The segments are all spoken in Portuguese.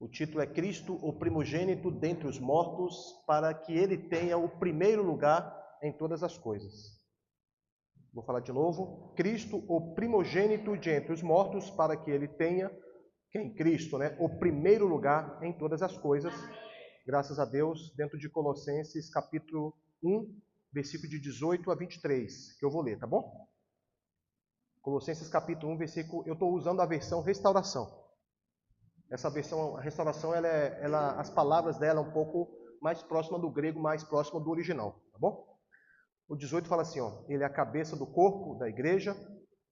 O título é Cristo, o primogênito dentre os mortos, para que ele tenha o primeiro lugar em todas as coisas. Vou falar de novo. Cristo, o primogênito de entre os mortos, para que ele tenha, quem? Cristo, né? O primeiro lugar em todas as coisas. Graças a Deus, dentro de Colossenses, capítulo 1, versículo de 18 a 23, que eu vou ler, tá bom? Colossenses capítulo 1, versículo, eu estou usando a versão restauração. Essa versão, a restauração, as palavras dela é um pouco mais próxima do grego, mais próxima do original, tá bom? O 18 fala assim, ó, ele é a cabeça do corpo da igreja,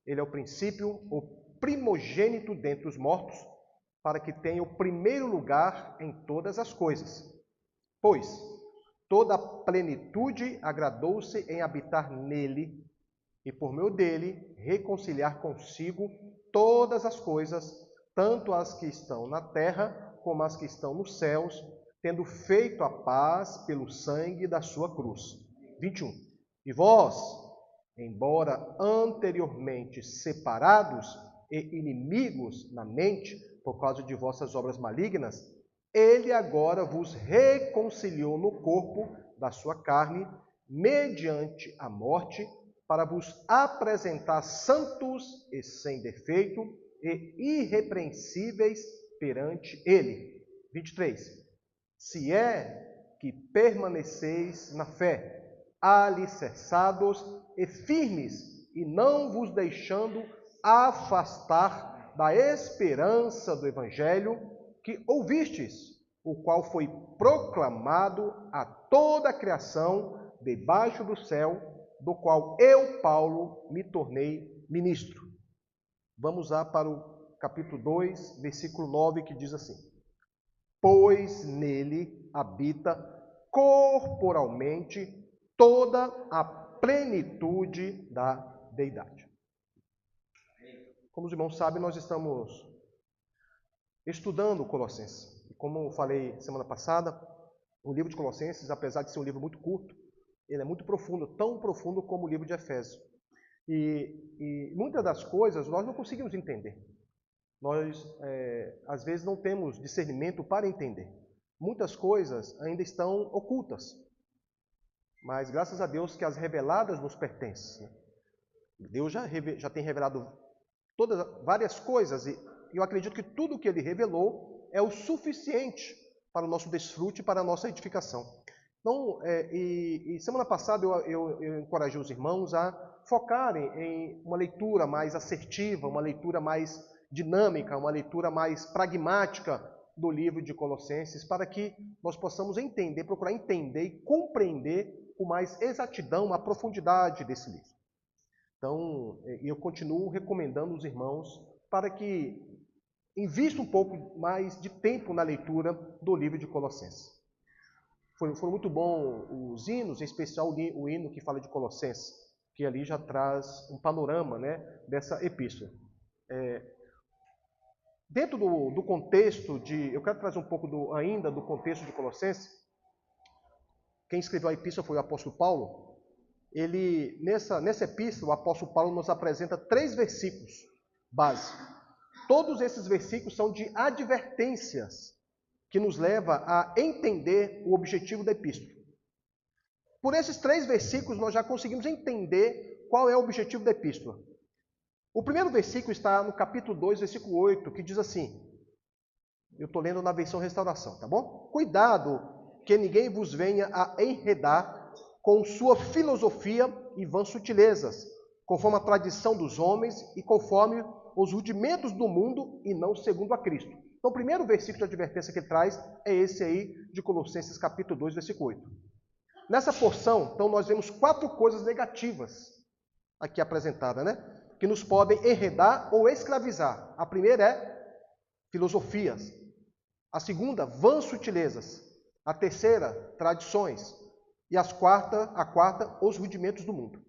ele é o princípio, o primogênito dentre os mortos, para que tenha o primeiro lugar em todas as coisas. Pois toda a plenitude agradou-se em habitar nele, e por meio dele reconciliar consigo todas as coisas, tanto as que estão na terra como as que estão nos céus, tendo feito a paz pelo sangue da sua cruz. 21. E vós, embora anteriormente separados e inimigos na mente, por causa de vossas obras malignas, ele agora vos reconciliou no corpo da sua carne, mediante a morte, para vos apresentar santos e sem defeito e irrepreensíveis perante ele. 23. Se é que permaneceis na fé, alicerçados e firmes, e não vos deixando afastar da esperança do evangelho que ouvistes, o qual foi proclamado a toda a criação debaixo do céu, do qual eu, Paulo, me tornei ministro. Vamos lá para o capítulo 2, versículo 9, que diz assim: pois nele habita corporalmente toda a plenitude da deidade. Como os irmãos sabem, nós estamos estudando Colossenses. E como eu falei semana passada, o livro de Colossenses, apesar de ser um livro muito curto, ele é muito profundo, tão profundo como o livro de Efésios. E muitas das coisas nós não conseguimos entender. Nós, às vezes, não temos discernimento para entender. Muitas coisas ainda estão ocultas. Mas, graças a Deus, que as reveladas nos pertencem. Deus já tem revelado várias coisas, e eu acredito que tudo que Ele revelou é o suficiente para o nosso desfrute, para a nossa edificação. Então, semana passada eu encorajei os irmãos a focarem em uma leitura mais assertiva, uma leitura mais dinâmica, uma leitura mais pragmática do livro de Colossenses, para que nós possamos entender, procurar entender e compreender com mais exatidão a profundidade desse livro. Então, eu continuo recomendando os irmãos para que invistam um pouco mais de tempo na leitura do livro de Colossenses. Foram muito bons os hinos, em especial o hino que fala de Colossenses, que ali já traz um panorama, né, dessa epístola. Dentro do contexto eu quero trazer um pouco ainda do contexto de Colossenses. Quem escreveu a epístola foi o apóstolo Paulo. Nessa epístola, o apóstolo Paulo nos apresenta 3 versículos base. Todos esses versículos são de advertências que nos leva a entender o objetivo da epístola. Por esses 3 versículos, nós já conseguimos entender qual é o objetivo da epístola. O primeiro versículo está no capítulo 2, versículo 8, que diz assim, eu estou lendo na versão restauração, tá bom? Cuidado que ninguém vos venha a enredar com sua filosofia e vãs sutilezas, conforme a tradição dos homens e conforme os rudimentos do mundo e não segundo a Cristo. Então, o primeiro versículo de advertência que ele traz é esse aí de Colossenses capítulo 2, versículo 8. Nessa porção, então, nós vemos 4 coisas negativas aqui apresentadas, né? Que nos podem enredar ou escravizar. A primeira é filosofias. A segunda, vãs sutilezas. A terceira, tradições. E a quarta, os rudimentos do mundo.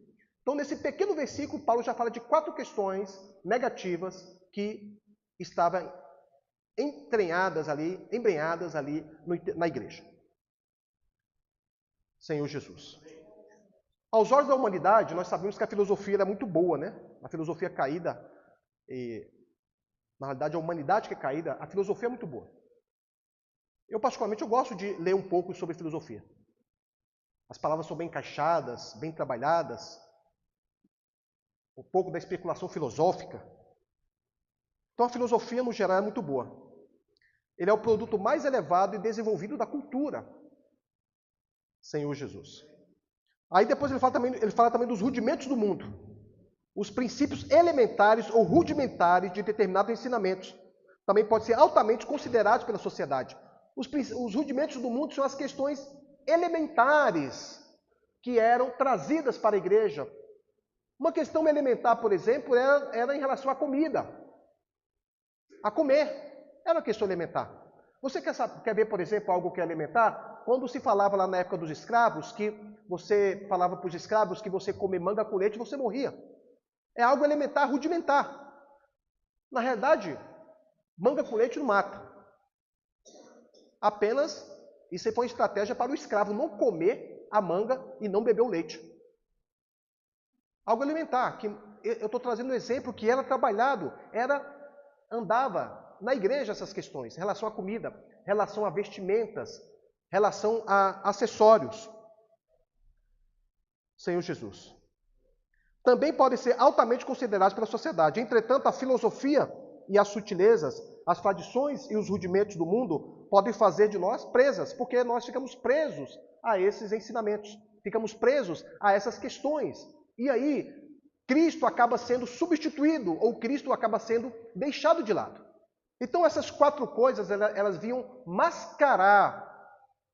Então, nesse pequeno versículo, Paulo já fala de 4 questões negativas que estavam embrenhadas ali na igreja. Senhor Jesus. Aos olhos da humanidade, nós sabemos que a filosofia era muito boa, né? A filosofia caída, na realidade a humanidade que é caída, a filosofia é muito boa. Eu, particularmente, eu gosto de ler um pouco sobre filosofia. As palavras são bem encaixadas, bem trabalhadas. Um pouco da especulação filosófica. Então, a filosofia, no geral, é muito boa. Ele é o produto mais elevado e desenvolvido da cultura. Senhor Jesus. Aí depois ele fala também dos rudimentos do mundo. Os princípios elementares ou rudimentares de determinados ensinamentos. Também podem ser altamente considerados pela sociedade. Os rudimentos do mundo são as questões elementares que eram trazidas para a igreja. Uma questão elementar, por exemplo, era em relação à comida. A comer. Era uma questão elementar. Você quer ver, por exemplo, algo que é elementar? Quando se falava lá na época dos escravos, que você falava para os escravos que você comer manga com leite, você morria. É algo elementar, rudimentar. Na realidade, manga com leite não mata. Apenas, isso aí foi uma estratégia para o escravo não comer a manga e não beber o leite. Algo elementar, que eu estou trazendo um exemplo que era trabalhado, andava na igreja essas questões, em relação à comida, em relação a vestimentas, em relação a acessórios. Senhor Jesus. Também podem ser altamente considerados pela sociedade. Entretanto, a filosofia e as sutilezas, as tradições e os rudimentos do mundo podem fazer de nós presas, porque nós ficamos presos a esses ensinamentos, ficamos presos a essas questões. E aí, Cristo acaba sendo substituído, ou Cristo acaba sendo deixado de lado. Então, essas quatro coisas, elas vinham mascarar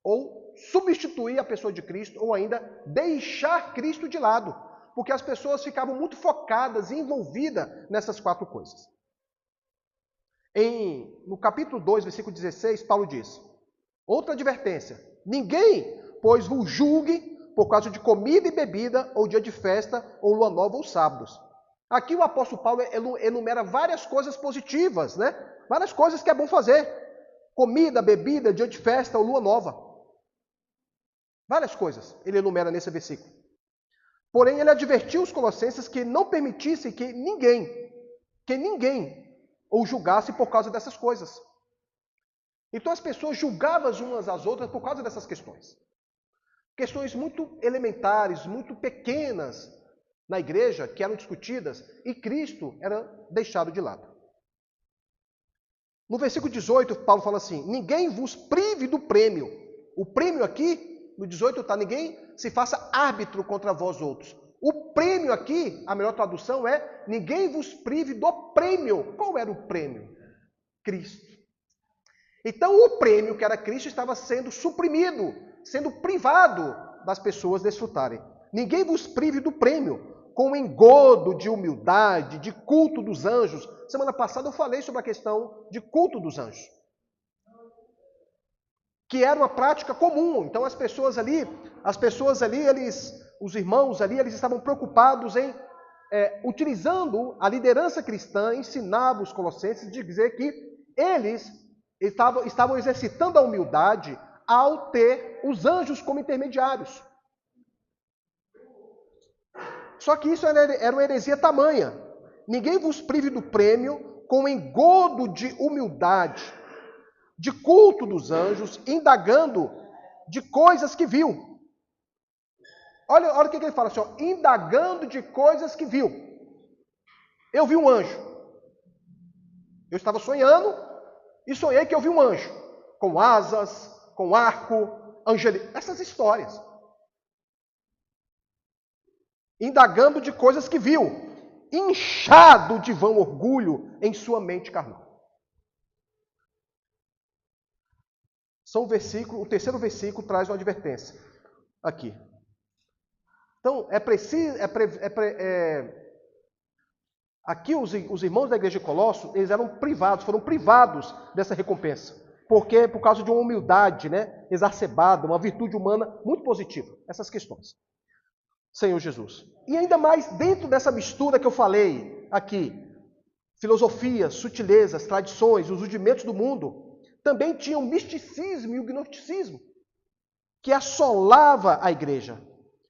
ou substituir a pessoa de Cristo, ou ainda deixar Cristo de lado, porque as pessoas ficavam muito focadas e envolvidas nessas quatro coisas. No capítulo 2, versículo 16, Paulo diz, outra advertência, ninguém, pois, vos julgue por causa de comida e bebida, ou dia de festa, ou lua nova, ou sábados. Aqui o apóstolo Paulo enumera várias coisas positivas, né? Várias coisas que é bom fazer. Comida, bebida, dia de festa, ou lua nova. Várias coisas ele enumera nesse versículo. Porém, ele advertiu os colossenses que não permitissem que ninguém ou julgasse por causa dessas coisas. Então as pessoas julgavam umas às outras por causa dessas questões. Questões muito elementares, muito pequenas na igreja, que eram discutidas, e Cristo era deixado de lado. No versículo 18, Paulo fala assim, ninguém vos prive do prêmio. O prêmio aqui, no 18 está, ninguém se faça árbitro contra vós outros. O prêmio aqui, a melhor tradução é, ninguém vos prive do prêmio. Qual era o prêmio? Cristo. Então o prêmio, que era Cristo, estava sendo suprimido, sendo privado das pessoas desfrutarem. Ninguém vos prive do prêmio, com engodo de humildade, de culto dos anjos. Semana passada eu falei sobre a questão de culto dos anjos, que era uma prática comum. Então as pessoas ali, os irmãos ali, eles estavam preocupados em, utilizando a liderança cristã, ensinava os colossenses de dizer que eles estavam exercitando a humildade ao ter os anjos como intermediários. Só que isso era uma heresia tamanha. Ninguém vos prive do prêmio com engodo de humildade, de culto dos anjos, indagando de coisas que viu. Olha o que ele fala assim, ó, indagando de coisas que viu. Eu vi um anjo. Eu estava sonhando e sonhei que eu vi um anjo, com asas, com arco, angelical, essas histórias. Indagando de coisas que viu, inchado de vão orgulho em sua mente carnal. O terceiro versículo traz uma advertência aqui. Então, aqui os irmãos da igreja de Colossos, eles foram privados dessa recompensa. Porque por causa de uma humildade, né, exacerbada, uma virtude humana muito positiva. Essas questões. Senhor Jesus. E ainda mais dentro dessa mistura que eu falei aqui, filosofia, sutilezas, tradições, os rudimentos do mundo, também tinha o misticismo e o gnosticismo, que assolava a igreja.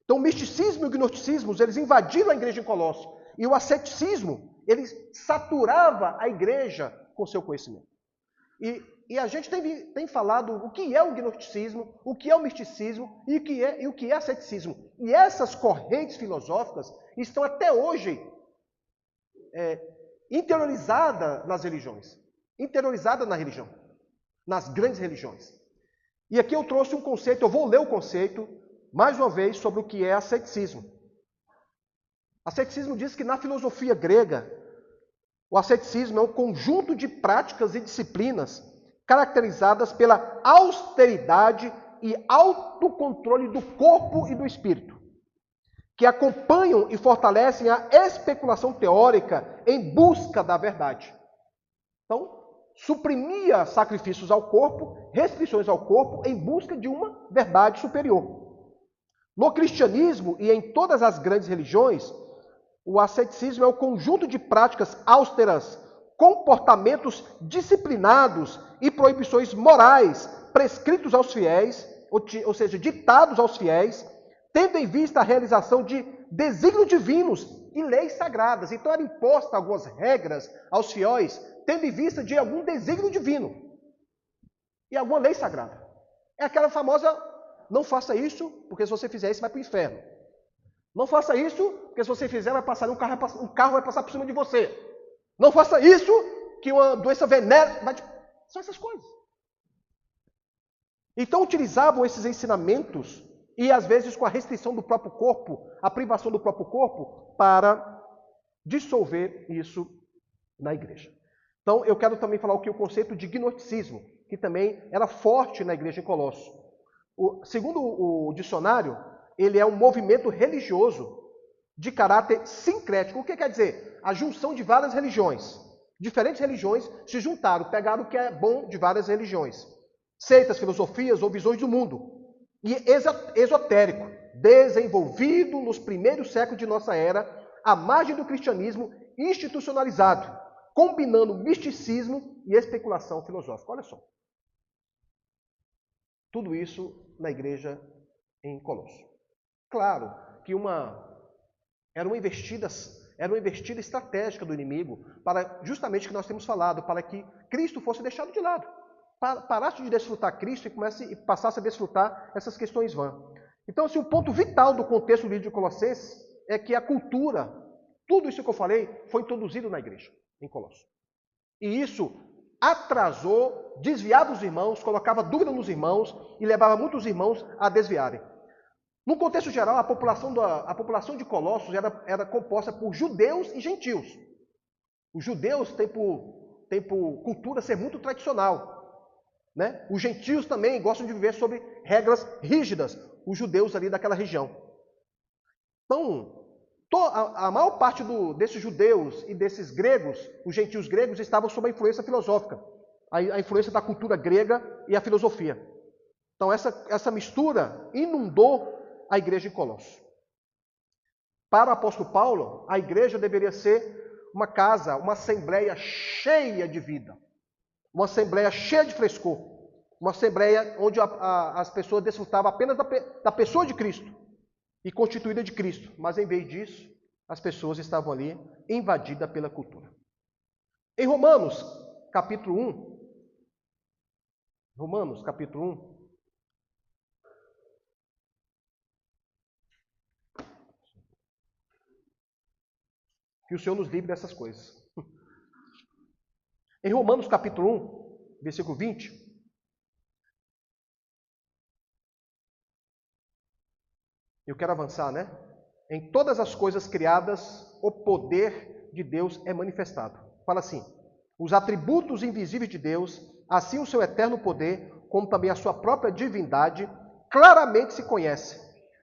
Então o misticismo e o gnosticismo, eles invadiram a igreja em Colossos. E o asceticismo, ele saturava a igreja com seu conhecimento. E E a gente tem falado o que é o gnosticismo, o que é o misticismo e o que é asceticismo. E essas correntes filosóficas estão até hoje interiorizadas nas religiões. Interiorizadas na religião. Nas grandes religiões. E aqui eu trouxe um conceito, eu vou ler o conceito, mais uma vez, sobre o que é asceticismo. Asceticismo diz que na filosofia grega, o asceticismo é um conjunto de práticas e disciplinas caracterizadas pela austeridade e autocontrole do corpo e do espírito, que acompanham e fortalecem a especulação teórica em busca da verdade. Então, suprimia sacrifícios ao corpo, restrições ao corpo, em busca de uma verdade superior. No cristianismo e em todas as grandes religiões, o asceticismo é o conjunto de práticas austeras, comportamentos disciplinados e proibições morais prescritos aos fiéis, ou seja, ditados aos fiéis, tendo em vista a realização de desígnios divinos e leis sagradas. Então, era imposta algumas regras aos fiéis, tendo em vista de algum desígnio divino e alguma lei sagrada. É aquela famosa, não faça isso, porque se você fizer isso, vai para o inferno. Não faça isso, porque se você fizer, um carro vai passar por cima de você. Não faça isso, que uma doença venérea... São essas coisas. Então, utilizavam esses ensinamentos, e às vezes com a restrição do próprio corpo, a privação do próprio corpo, para dissolver isso na igreja. Então, eu quero também falar o conceito de gnosticismo, que também era forte na igreja em Colossos. Segundo o dicionário, ele é um movimento religioso de caráter sincrético. O que quer dizer? A junção de várias religiões. Diferentes religiões se juntaram, pegaram o que é bom de várias religiões. Seitas, filosofias ou visões do mundo. E esotérico, desenvolvido nos primeiros séculos de nossa era, à margem do cristianismo institucionalizado, combinando misticismo e especulação filosófica. Olha só. Tudo isso na igreja em Colossos. Claro que era uma investida estratégica do inimigo, para justamente o que nós temos falado, para que Cristo fosse deixado de lado. Parasse de desfrutar Cristo e passasse a desfrutar essas questões vãs. Então, assim, um ponto vital do contexto do livro de Colossenses é que a cultura, tudo isso que eu falei, foi introduzido na igreja, em Colossos. E isso atrasou, desviava os irmãos, colocava dúvida nos irmãos e levava muitos irmãos a desviarem. No contexto geral, a população de Colossos era composta por judeus e gentios. Os judeus têm por cultura ser muito tradicional. Né? Os gentios também gostam de viver sob regras rígidas, os judeus ali daquela região. Então, a maior parte desses judeus e desses gregos, os gentios gregos, estavam sob a influência filosófica, a influência da cultura grega e a filosofia. Então, essa mistura inundou a igreja em Colossos. Para o apóstolo Paulo, a igreja deveria ser uma casa, uma assembleia cheia de vida. Uma assembleia cheia de frescor. Uma assembleia onde as pessoas desfrutavam apenas da pessoa de Cristo e constituída de Cristo. Mas em vez disso, as pessoas estavam ali invadidas pela cultura. Em Romanos, capítulo 1, que o Senhor nos livre dessas coisas. Em Romanos capítulo 1, versículo 20, eu quero avançar, né? Em todas as coisas criadas, o poder de Deus é manifestado. Fala assim, os atributos invisíveis de Deus, assim o seu eterno poder, como também a sua própria divindade, claramente se conhece,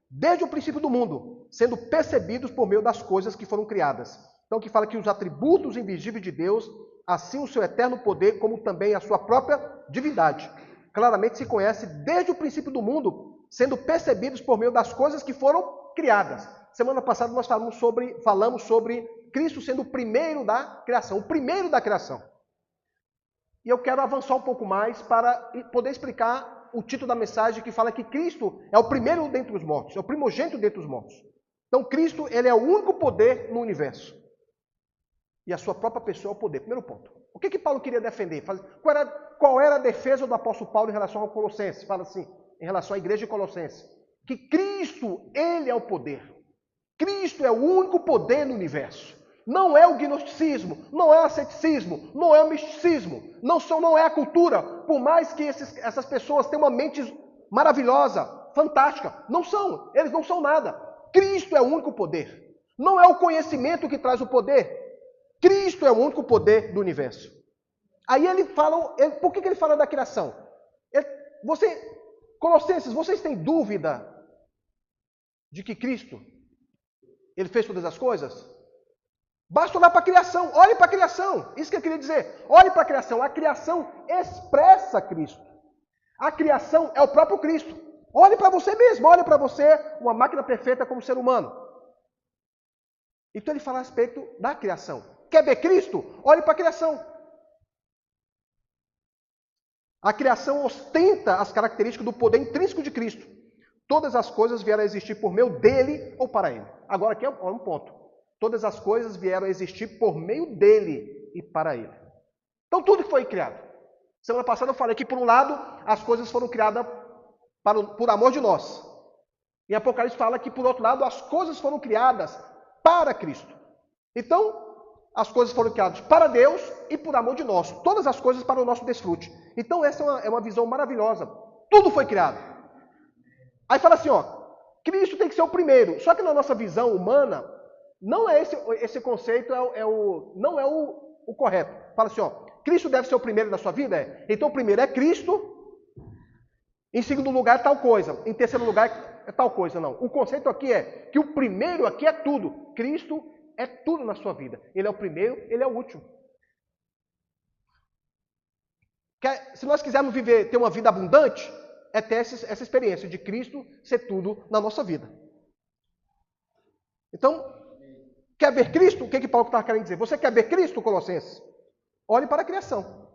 desde o princípio do mundo, sendo percebidos por meio das coisas que foram criadas. Então, que fala que os atributos invisíveis de Deus, assim o seu eterno poder, como também a sua própria divindade, claramente se conhece desde o princípio do mundo, sendo percebidos por meio das coisas que foram criadas. Semana passada nós falamos sobre Cristo sendo o primeiro da criação, o primeiro da criação. E eu quero avançar um pouco mais para poder explicar o título da mensagem que fala que Cristo é o primeiro dentre os mortos, é o primogênito dentre os mortos. Então Cristo, ele é o único poder no universo. E a sua própria pessoa é o poder. Primeiro ponto. O que Paulo queria defender? Qual era a defesa do apóstolo Paulo em relação ao Colossenses? Fala assim, em relação à igreja de Colossenses. Que Cristo, Ele é o poder. Cristo é o único poder no universo. Não é o gnosticismo, não é o asceticismo, não é o misticismo, não é a cultura. Por mais que essas pessoas tenham uma mente maravilhosa, fantástica, eles não são nada. Cristo é o único poder. Não é o conhecimento que traz o poder. Cristo é o único poder do universo. Aí ele fala, por que ele fala da criação? Colossenses, vocês têm dúvida de que Cristo, Ele fez todas as coisas? Basta olhar para a criação, olhe para a criação. Isso que eu queria dizer, olhe para a criação. A criação expressa Cristo. A criação é o próprio Cristo. Olhe para você mesmo, olhe para você, uma máquina perfeita como ser humano. Então ele fala a respeito da criação. Quer ver Cristo? Olhe para a criação. A criação ostenta as características do poder intrínseco de Cristo. Todas as coisas vieram a existir por meio dele ou para ele. Agora aqui é um ponto. Todas as coisas vieram a existir por meio dele e para ele. Então tudo que foi criado. Semana passada eu falei que por um lado as coisas foram criadas por amor de nós. E Apocalipse fala que por outro lado as coisas foram criadas para Cristo. Então as coisas foram criadas para Deus e por amor de nós. Todas as coisas para o nosso desfrute. Então essa é uma visão maravilhosa. Tudo foi criado. Aí fala assim, Cristo tem que ser o primeiro. Só que na nossa visão humana, não é esse conceito não é o correto. Fala assim, Cristo deve ser o primeiro da sua vida? Então o primeiro é Cristo. Em segundo lugar, tal coisa. Em terceiro lugar, é tal coisa. Não. O conceito aqui é que o primeiro aqui é tudo. Cristo é tudo na sua vida. Ele é o primeiro, ele é o último. Se nós quisermos ter uma vida abundante, é ter essa experiência de Cristo ser tudo na nossa vida. Então, quer ver Cristo? O que Paulo está querendo dizer? Você quer ver Cristo, Colossenses? Olhe para a criação.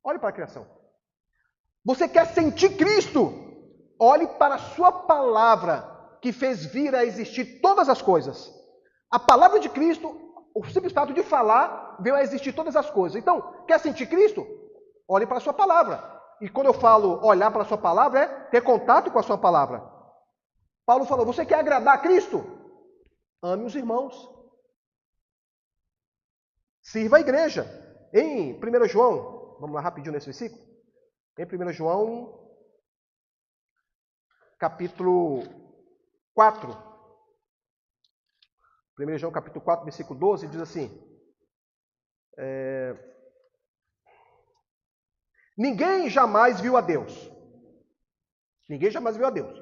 Olhe para a criação. Você quer sentir Cristo? Olhe para a sua palavra, que fez vir a existir todas as coisas. A palavra de Cristo, o simples fato de falar, veio a existir todas as coisas. Então, quer sentir Cristo? Olhe para a sua palavra. E quando eu falo olhar para a sua palavra, é ter contato com a sua palavra. Paulo falou, você quer agradar a Cristo? Ame os irmãos. Sirva a igreja. Em 1 João, vamos lá rapidinho nesse versículo. Em 1 João, capítulo 4. 1 João, capítulo 4, versículo 12, diz assim. Ninguém jamais viu a Deus. Ninguém jamais viu a Deus.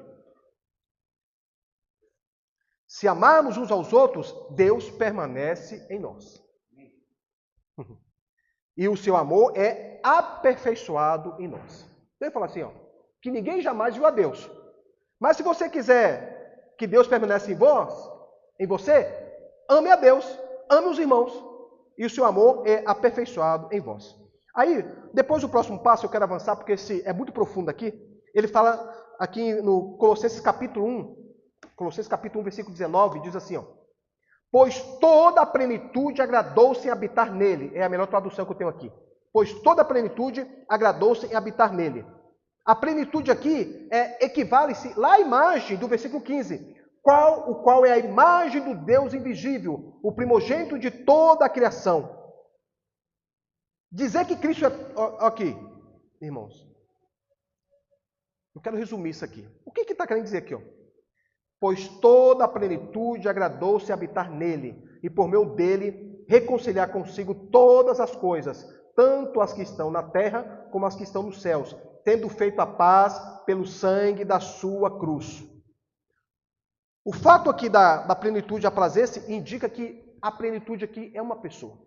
Se amarmos uns aos outros, Deus permanece em nós. E o seu amor é aperfeiçoado em nós. Então ele fala assim, que ninguém jamais viu a Deus. Mas se você quiser que Deus permaneça em você, ame a Deus, ame os irmãos. E o seu amor é aperfeiçoado em vós. Aí, depois do próximo passo, eu quero avançar, porque esse é muito profundo aqui. Ele fala aqui no Colossenses capítulo 1, versículo 19, diz assim, pois toda a plenitude agradou-se em habitar nele. É a melhor tradução que eu tenho aqui. Pois toda a plenitude agradou-se em habitar nele. A plenitude aqui equivale-se lá à imagem do versículo 15, o qual é a imagem do Deus invisível, o primogênito de toda a criação. Dizer que Cristo é... Aqui, irmãos. Eu quero resumir isso aqui. O que está querendo dizer aqui? Pois toda a plenitude agradou-se habitar nele, e por meio dele reconciliar consigo todas as coisas, tanto as que estão na terra como as que estão nos céus, tendo feito a paz pelo sangue da sua cruz. O fato aqui da plenitude aprazer-se indica que a plenitude aqui é uma pessoa.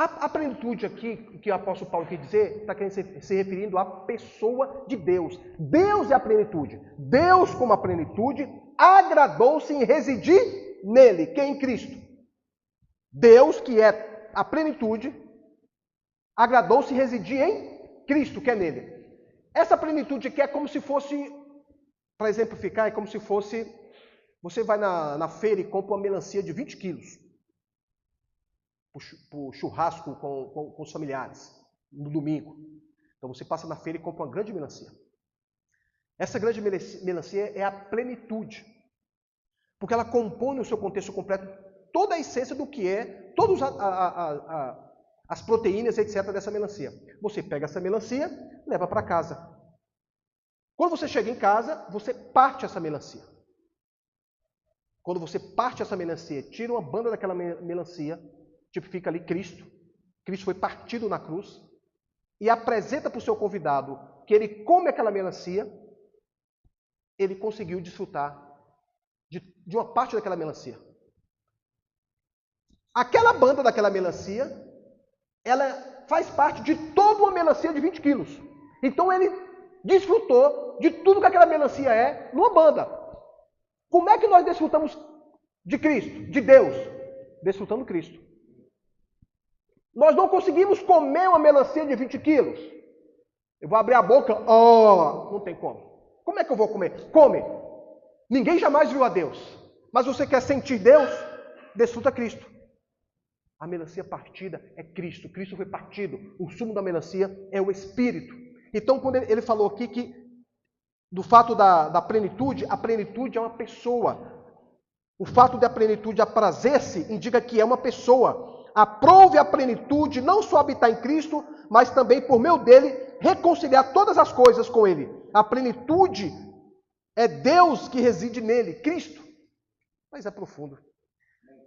A plenitude aqui, que o apóstolo Paulo quer dizer, está querendo se referindo à pessoa de Deus. Deus é a plenitude. Deus, como a plenitude, agradou-se em residir nele, que é em Cristo. Deus, que é a plenitude, agradou-se em residir em Cristo, que é nele. Essa plenitude aqui é como se fosse, para exemplificar, é como se fosse, você vai na feira e compra uma melancia de 20 quilos. o churrasco com os familiares no domingo. Então você passa na feira e compra uma grande melancia. Essa grande melancia é a plenitude, porque ela compõe no seu contexto completo toda a essência do que é, todas as proteínas, etc. dessa melancia. Você pega essa melancia, leva para casa. Quando você chega em casa, você parte essa melancia. Quando você parte essa melancia, tira uma banda daquela melancia, tipifica ali Cristo. Cristo foi partido na cruz. E apresenta para o seu convidado que ele come aquela melancia, ele conseguiu desfrutar de uma parte daquela melancia. Aquela banda daquela melancia, ela faz parte de toda uma melancia de 20 quilos. Então ele desfrutou de tudo que aquela melancia é numa banda. Como é que nós desfrutamos de Cristo, de Deus? Desfrutando Cristo. Nós não conseguimos comer uma melancia de 20 quilos. Eu vou abrir a boca, não tem como. Como é que eu vou comer? Come. Ninguém jamais viu a Deus. Mas você quer sentir Deus? Desfruta Cristo. A melancia partida é Cristo. Cristo foi partido. O sumo da melancia é o Espírito. Então, quando ele falou aqui que do fato da plenitude, a plenitude é uma pessoa. O fato da plenitude aprazar-se indica que é uma pessoa. Aprove a plenitude não só habitar em Cristo, mas também por meio dele reconciliar todas as coisas com ele. A plenitude é Deus que reside nele, Cristo. Mas é profundo.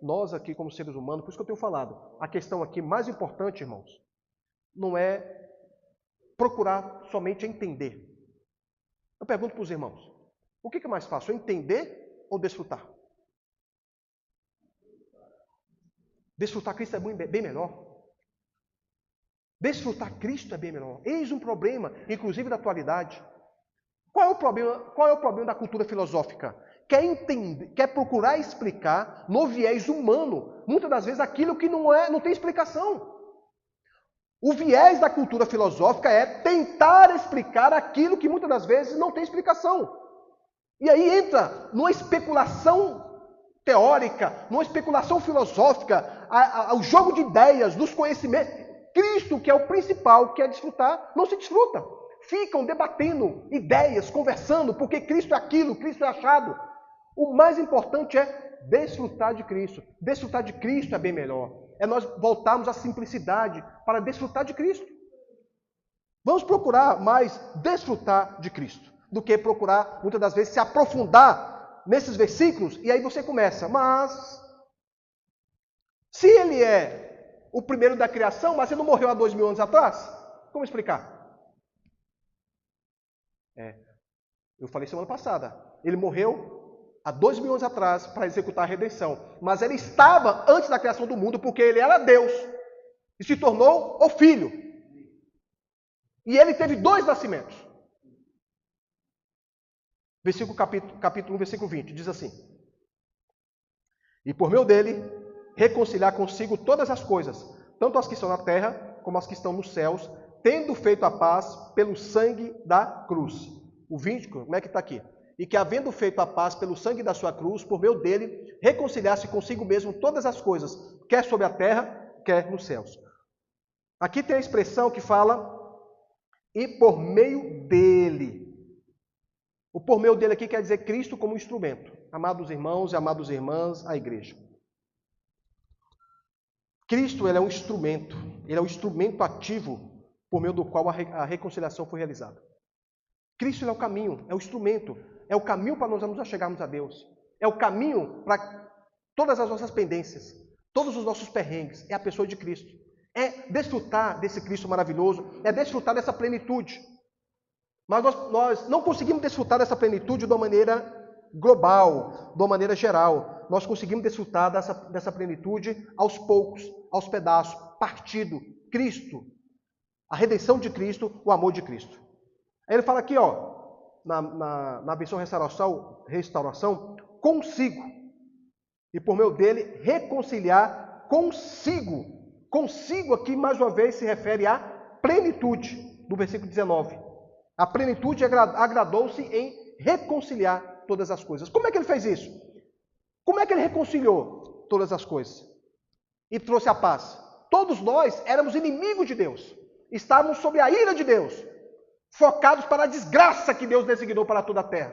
Nós aqui como seres humanos, por isso que eu tenho falado, a questão aqui mais importante, irmãos, não é procurar somente entender. Eu pergunto para os irmãos, o que é mais fácil, entender ou desfrutar? Desfrutar Cristo é bem melhor. Desfrutar Cristo é bem melhor. Eis um problema, inclusive da atualidade. Qual é o problema da cultura filosófica? Quer procurar explicar no viés humano, muitas das vezes, aquilo que não tem explicação. O viés da cultura filosófica é tentar explicar aquilo que muitas das vezes não tem explicação. E aí entra numa especulação teórica, numa especulação filosófica, ao jogo de ideias, dos conhecimentos. Cristo, que é o principal, que é desfrutar, não se desfruta. Ficam debatendo ideias, conversando, porque Cristo é aquilo, Cristo é achado. O mais importante é desfrutar de Cristo. Desfrutar de Cristo é bem melhor. É nós voltarmos à simplicidade para desfrutar de Cristo. Vamos procurar mais desfrutar de Cristo, do que procurar, muitas das vezes, se aprofundar nesses versículos, e aí você começa, mas se ele é o primeiro da criação, mas ele não morreu há 2000 anos atrás? Como explicar? Eu falei semana passada, ele morreu há 2000 anos atrás para executar a redenção, mas ele estava antes da criação do mundo, porque ele era Deus, e se tornou o Filho. E ele teve 2 nascimentos. Capítulo 1, versículo 20, diz assim: e por meio dele, reconciliar consigo todas as coisas, tanto as que estão na terra, como as que estão nos céus, tendo feito a paz pelo sangue da cruz. O 20, como é que está aqui? E que, havendo feito a paz pelo sangue da sua cruz, por meio dele, reconciliasse consigo mesmo todas as coisas, quer sobre a terra, quer nos céus. Aqui tem a expressão que fala, e por meio dele. O por meio dele aqui quer dizer Cristo como instrumento. Amados irmãos e amadas irmãs, a igreja. Cristo, ele é um instrumento. Ele é um instrumento ativo por meio do qual a reconciliação foi realizada. Cristo, ele é o caminho, é o instrumento. É o caminho para nós nos chegarmos a Deus. É o caminho para todas as nossas pendências, todos os nossos perrengues. É a pessoa de Cristo. É desfrutar desse Cristo maravilhoso, é desfrutar dessa plenitude. Mas nós não conseguimos desfrutar dessa plenitude de uma maneira global, de uma maneira geral. Nós conseguimos desfrutar dessa plenitude aos poucos, aos pedaços, partido, Cristo, a redenção de Cristo, o amor de Cristo. Aí ele fala aqui, na versão restauração, consigo. E por meio dele, reconciliar consigo. Consigo aqui, mais uma vez, se refere à plenitude, do versículo 19. A plenitude agradou-se em reconciliar todas as coisas. Como é que ele fez isso? Como é que ele reconciliou todas as coisas? e trouxe a paz. Todos nós éramos inimigos de Deus. Estávamos sob a ira de Deus, focados para a desgraça que Deus designou para toda a terra.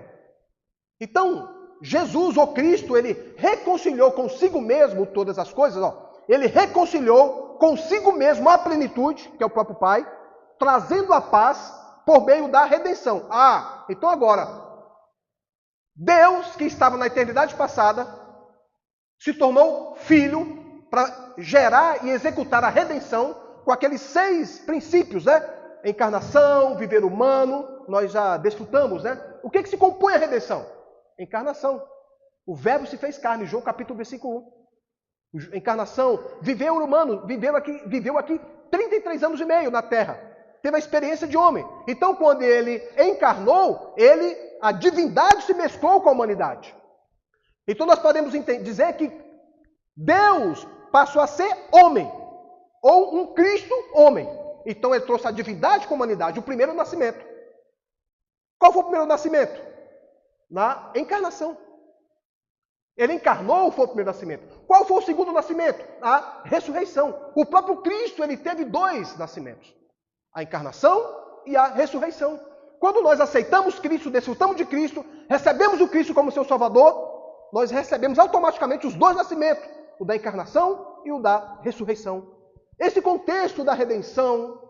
Então, Jesus, ou Cristo, ele reconciliou consigo mesmo todas as coisas. Ele reconciliou consigo mesmo a plenitude, que é o próprio Pai, trazendo a paz por meio da redenção. Então agora, Deus, que estava na eternidade passada, se tornou filho para gerar e executar a redenção com aqueles 6 princípios, Encarnação, viver humano, nós já desfrutamos, O que se compõe a redenção? Encarnação. O Verbo se fez carne, João capítulo versículo 1. Encarnação, viveu humano, viveu aqui 33 anos e meio na terra. Teve a experiência de homem. Então, quando ele encarnou, a divindade se mesclou com a humanidade. Então, nós podemos dizer que Deus passou a ser homem, ou um Cristo homem. Então, ele trouxe a divindade com a humanidade, o primeiro nascimento. Qual foi o primeiro nascimento? Na encarnação. Ele encarnou, foi o primeiro nascimento. Qual foi o segundo nascimento? A ressurreição. O próprio Cristo, ele teve 2 nascimentos. A encarnação e a ressurreição. Quando nós aceitamos Cristo, desfrutamos de Cristo, recebemos o Cristo como seu Salvador, nós recebemos automaticamente os 2 nascimentos, o da encarnação e o da ressurreição. Esse contexto da redenção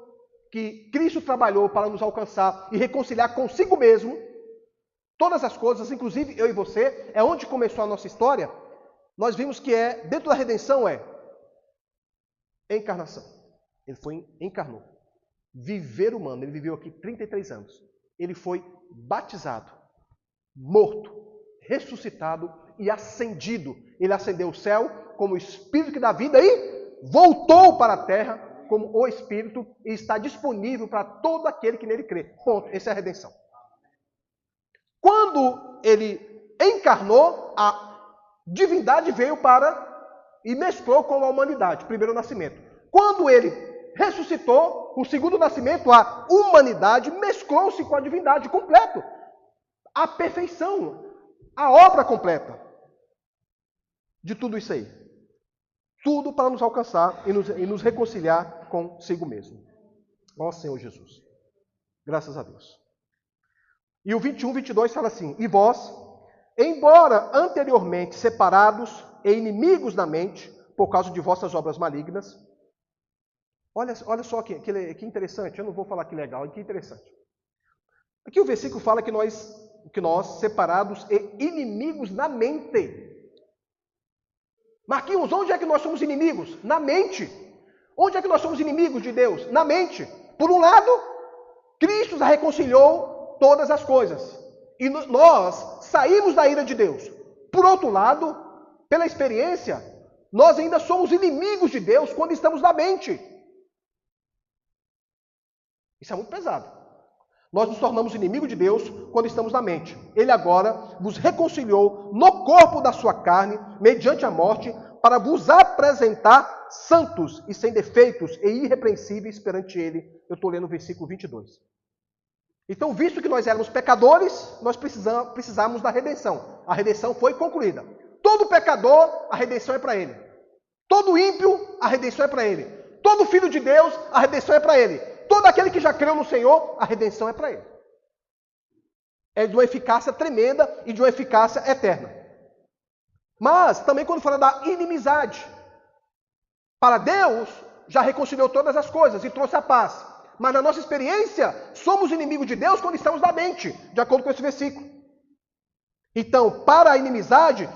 que Cristo trabalhou para nos alcançar e reconciliar consigo mesmo, todas as coisas, inclusive eu e você, é onde começou a nossa história. Nós vimos que dentro da redenção encarnação. Ele encarnou. Viver humano, ele viveu aqui 33 anos. Ele foi batizado, morto, ressuscitado e ascendido. Ele ascendeu o céu como o Espírito que dá vida e voltou para a terra como o Espírito e está disponível para todo aquele que nele crê. Ponto. Essa é a redenção. Quando ele encarnou, a divindade veio e mesclou com a humanidade, primeiro nascimento. Quando ele ressuscitou, o segundo nascimento, a humanidade mesclou-se com a divindade completo. A perfeição, a obra completa de tudo isso aí. Tudo para nos alcançar e nos reconciliar consigo mesmo. Ó Senhor Jesus. Graças a Deus. E o 21, 22 fala assim: E vós, embora anteriormente separados e inimigos na mente, por causa de vossas obras malignas. Olha só que interessante, eu não vou falar que legal, que interessante. Aqui o versículo fala que nós separados e inimigos na mente. Marquinhos, onde é que nós somos inimigos? Na mente. Onde é que nós somos inimigos de Deus? Na mente. Por um lado, Cristo já reconciliou todas as coisas. E nós saímos da ira de Deus. Por outro lado, pela experiência, nós ainda somos inimigos de Deus quando estamos na mente. Isso é muito pesado. Nós nos tornamos inimigos de Deus quando estamos na mente. Ele agora vos reconciliou no corpo da sua carne, mediante a morte, para vos apresentar santos e sem defeitos e irrepreensíveis perante ele. Eu estou lendo o versículo 22. Então, visto que nós éramos pecadores, nós precisamos da redenção. A redenção foi concluída. Todo pecador, a redenção é para ele. Todo ímpio, a redenção é para ele. Todo filho de Deus, a redenção é para ele. Todo aquele que já creu no Senhor, a redenção é para ele. É de uma eficácia tremenda e de uma eficácia eterna. Mas, também quando fala da inimizade. Para Deus, já reconciliou todas as coisas e trouxe a paz. Mas na nossa experiência, somos inimigos de Deus quando estamos na mente, de acordo com esse versículo. Então, para a inimizade,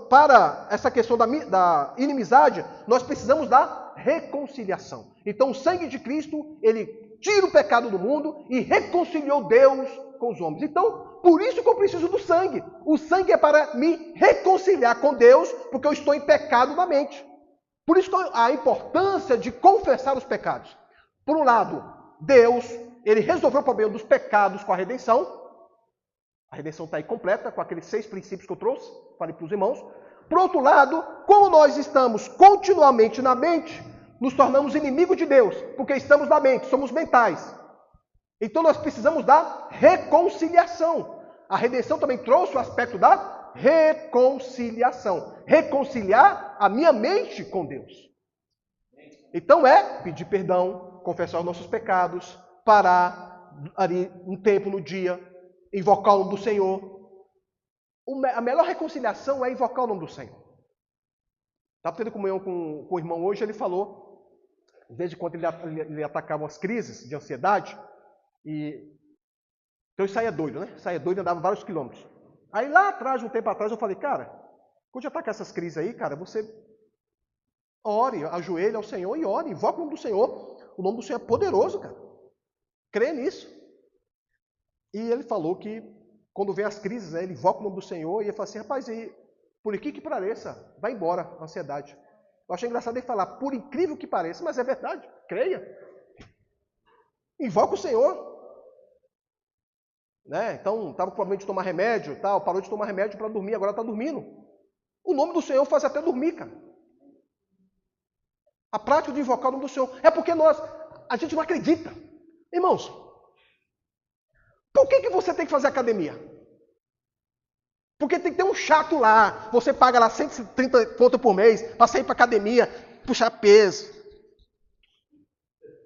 para essa questão da inimizade, nós precisamos da reconciliação. Então, o sangue de Cristo, ele tira o pecado do mundo e reconciliou Deus com os homens. Então, por isso que eu preciso do sangue. O sangue é para me reconciliar com Deus, porque eu estou em pecado na mente. Por isso a importância de confessar os pecados. Por um lado, Deus, ele resolveu o problema dos pecados com a redenção. A redenção está aí completa, com aqueles 6 princípios que eu trouxe, falei para os irmãos. Por outro lado, como nós estamos continuamente na mente, nos tornamos inimigos de Deus, porque estamos na mente, somos mentais. Então nós precisamos da reconciliação. A redenção também trouxe o aspecto da reconciliação. Reconciliar a minha mente com Deus. Então é pedir perdão, confessar os nossos pecados, parar ali um tempo no dia, invocar o nome do Senhor. A melhor reconciliação é invocar o nome do Senhor. Estava tendo comunhão com o irmão hoje, ele falou, de vez em quando ele atacava umas crises de ansiedade, então ele saía doido, né? Saía doido e andava vários quilômetros. Aí lá atrás, um tempo atrás, eu falei, cara, quando atacar essas crises aí, cara, você ore, ajoelhe ao Senhor e ore, invoca o nome do Senhor. O nome do Senhor é poderoso, cara. Crê nisso. E ele falou que quando vem as crises, né, ele invoca o nome do Senhor e ele fala assim, rapaz, por incrível que pareça, vai embora a ansiedade. Eu achei engraçado ele falar, por incrível que pareça, mas é verdade, creia. Invoca o Senhor. Né? Então, estava com problema de tomar remédio, tal, parou de tomar remédio para dormir, agora está dormindo. O nome do Senhor faz até dormir, cara. A prática de invocar o nome do Senhor. É porque a gente não acredita. Irmãos, por que você tem que fazer academia? Porque tem que ter um chato lá. Você paga lá 130 conto por mês para sair para academia, puxar peso.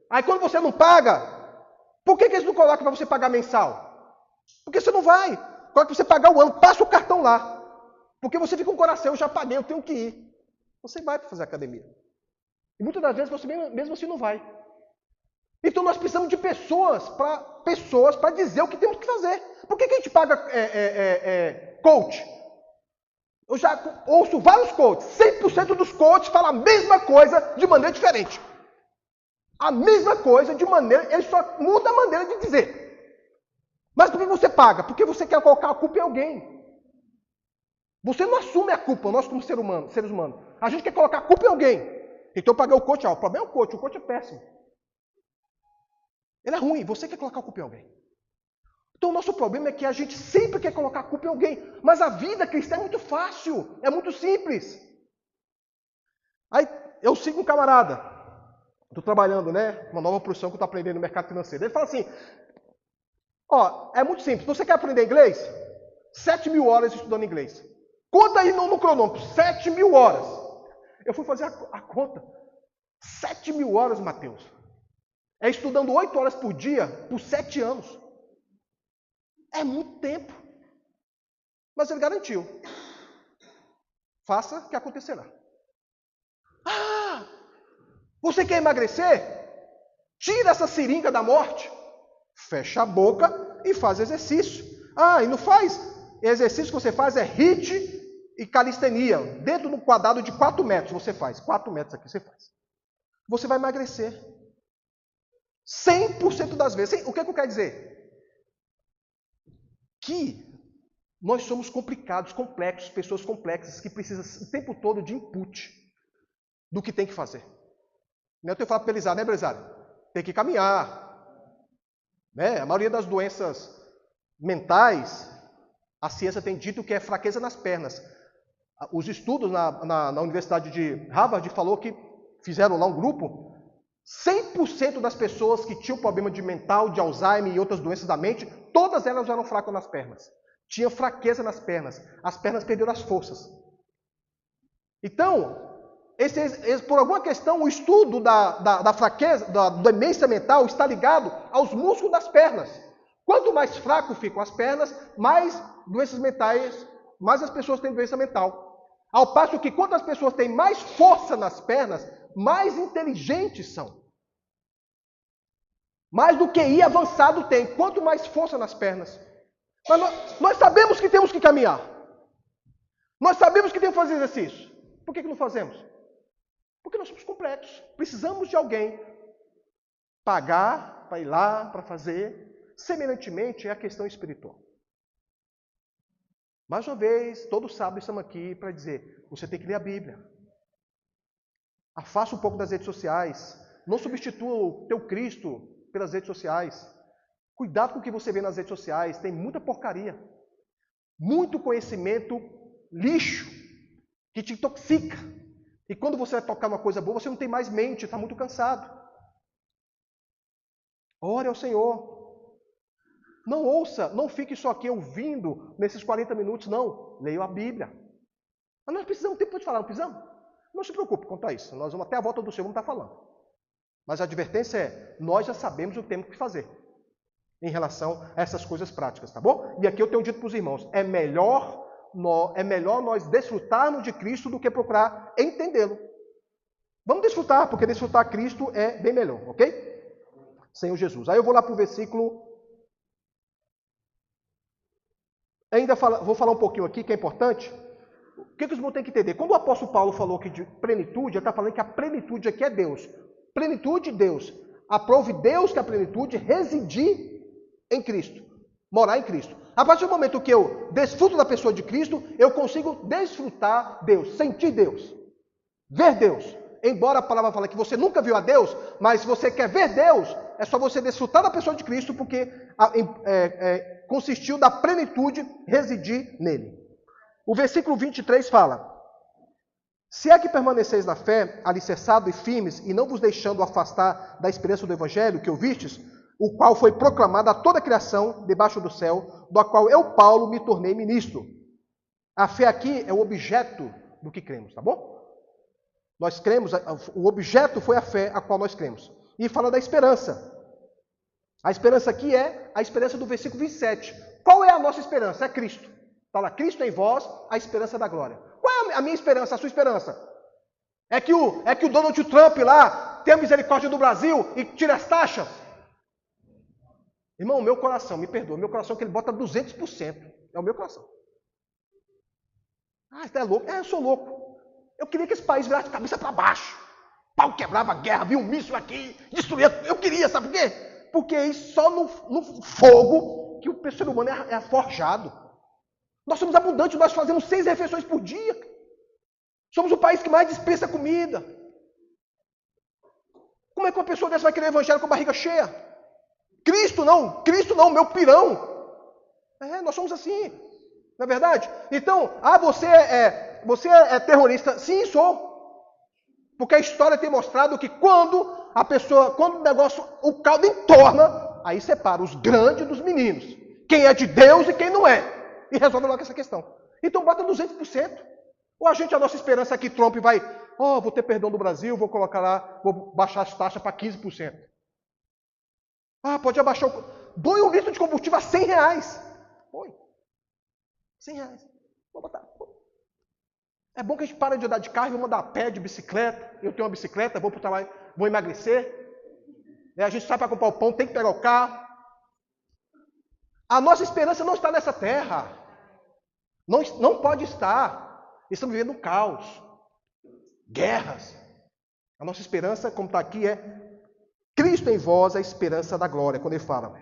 Aí quando você não paga, por que eles não colocam para você pagar mensal? Porque você não vai. Coloca para você pagar o ano, passa o cartão lá. Porque você fica com o coração, eu já paguei, eu tenho que ir. Você vai para fazer academia. E muitas das vezes você mesmo assim não vai. Então nós precisamos de pessoas para dizer o que temos que fazer. Por que a gente paga coach? Eu já ouço vários coaches. 100% dos coaches falam a mesma coisa de maneira diferente. A mesma coisa de maneira... Ele só muda a maneira de dizer. Mas por que você paga? Porque você quer colocar a culpa em alguém. Você não assume a culpa, nós como seres humanos. A gente quer colocar a culpa em alguém. Então eu paguei o coach, o problema é o coach é péssimo. Ele é ruim, você quer colocar a culpa em alguém. Então o nosso problema é que a gente sempre quer colocar a culpa em alguém. Mas a vida cristã é muito fácil, é muito simples. Aí eu sigo um camarada, estou trabalhando, né? Uma nova profissão que eu estou aprendendo no mercado financeiro. Ele fala assim, é muito simples, você quer aprender inglês? 7.000 horas estudando inglês. Conta aí no cronômetro, 7.000 horas. Eu fui fazer a conta. 7.000 horas, Mateus. É estudando 8 horas por dia por 7 anos. É muito tempo. Mas ele garantiu. Faça que acontecerá. Você quer emagrecer? Tira essa seringa da morte. Fecha a boca e faz exercício. E não faz? Exercício que você faz é HIIT e calistenia. Dentro do quadrado de 4 metros você faz. 4 metros aqui você faz. Você vai emagrecer. 100% das vezes. O que eu quero dizer? Que nós somos complicados, complexos, pessoas complexas que precisam o tempo todo de input do que tem que fazer. Eu tenho falado para Belisário, né, Belisário? Tem que caminhar. Né? A maioria das doenças mentais, a ciência tem dito que é fraqueza nas pernas. Os estudos na Universidade de Harvard falou que fizeram lá um grupo, 100% das pessoas que tinham problema de mental, de Alzheimer e outras doenças da mente, todas elas eram fracas nas pernas. Tinha fraqueza nas pernas. As pernas perderam as forças. Então, por alguma questão, o estudo da fraqueza, da demência mental está ligado aos músculos das pernas. Quanto mais fraco ficam as pernas, mais doenças mentais, mais as pessoas têm doença mental. Ao passo que quanto as pessoas têm mais força nas pernas, mais inteligentes são. Mais do QI avançado tem, quanto mais força nas pernas. Mas nós sabemos que temos que caminhar. Nós sabemos que temos que fazer exercício. Por que não fazemos? Porque nós somos complexos. Precisamos de alguém pagar para ir lá, para fazer. Semelhantemente, é a questão espiritual. Mais uma vez, todo sábado estamos aqui para dizer, você tem que ler a Bíblia. Afasta um pouco das redes sociais. Não substitua o teu Cristo pelas redes sociais. Cuidado com o que você vê nas redes sociais. Tem muita porcaria. Muito conhecimento lixo que te intoxica. E quando você vai tocar uma coisa boa, você não tem mais mente, está muito cansado. Ore ao Senhor. Não ouça, não fique só aqui ouvindo nesses 40 minutos, não. Leia a Bíblia. Mas nós precisamos, tempo de falar, não precisamos? Não se preocupe quanto a isso. Nós vamos até a volta do Senhor, vamos estar falando. Mas a advertência é, nós já sabemos o que temos que fazer em relação a essas coisas práticas, tá bom? E aqui eu tenho dito para os irmãos, é melhor nós desfrutarmos de Cristo do que procurar entendê-lo. Vamos desfrutar, porque desfrutar Cristo é bem melhor, ok? Senhor Jesus. Aí eu vou lá para o versículo... vou falar um pouquinho aqui, que é importante. O que os irmãos têm que entender? Quando o apóstolo Paulo falou aqui de plenitude, ele está falando que a plenitude aqui é Deus. Plenitude, Deus. Aprove Deus que a plenitude residir em Cristo. Morar em Cristo. A partir do momento que eu desfruto da pessoa de Cristo, eu consigo desfrutar Deus, sentir Deus, ver Deus. Embora a palavra fale que você nunca viu a Deus, mas se você quer ver Deus, é só você desfrutar da pessoa de Cristo, porque consistiu da plenitude residir nele. O versículo 23 fala: se é que permaneceis na fé, alicerçados e firmes, e não vos deixando afastar da esperança do evangelho que ouvistes, o qual foi proclamado a toda a criação debaixo do céu, do qual eu, Paulo, me tornei ministro. A fé aqui é o objeto do que cremos, tá bom? Nós cremos, o objeto foi a fé a qual nós cremos. E fala da esperança. A esperança aqui é a esperança do versículo 27. Qual é a nossa esperança? É Cristo. Está lá, Cristo em vós, a esperança da glória. Qual é a minha esperança, a sua esperança? É que o Donald Trump lá tenha misericórdia do Brasil e tire as taxas? Irmão, meu coração, me perdoa, meu coração é que ele bota 200%. É o meu coração. Ah, você é louco? É, eu sou louco. Eu queria que esse país virasse de cabeça para baixo. Pau quebrava a guerra, viu um míssil aqui, destruía. Eu queria, sabe por quê? Porque é só no fogo que o ser humano é forjado. Nós somos abundantes, nós fazemos 6 refeições por dia. Somos o país que mais dispensa comida. Como é que uma pessoa dessa vai querer evangelho com a barriga cheia? Cristo não, meu pirão. Nós somos assim, não é verdade? Então, você é terrorista? Sim, sou. Porque a história tem mostrado que quando o negócio, o caldo entorna, aí separa os grandes dos meninos. Quem é de Deus e quem não é. E resolve logo essa questão. Então bota 200%. Ou a nossa esperança é que Trump vai, vou ter perdão do Brasil, vou colocar lá, vou baixar as taxas para 15%. Pode abaixar Põe um litro de combustível a R$100. Põe. R$100. Vou botar. É bom que a gente para de andar de carro e vamos andar a pé, de bicicleta. Eu tenho uma bicicleta, vou para o trabalho, vou emagrecer. A gente sai para comprar o pão, tem que pegar o carro. A nossa esperança não está nessa terra. Não pode estar. Estamos vivendo um caos. Guerras. A nossa esperança, como está aqui, é Cristo em vós, a esperança da glória. Quando ele fala,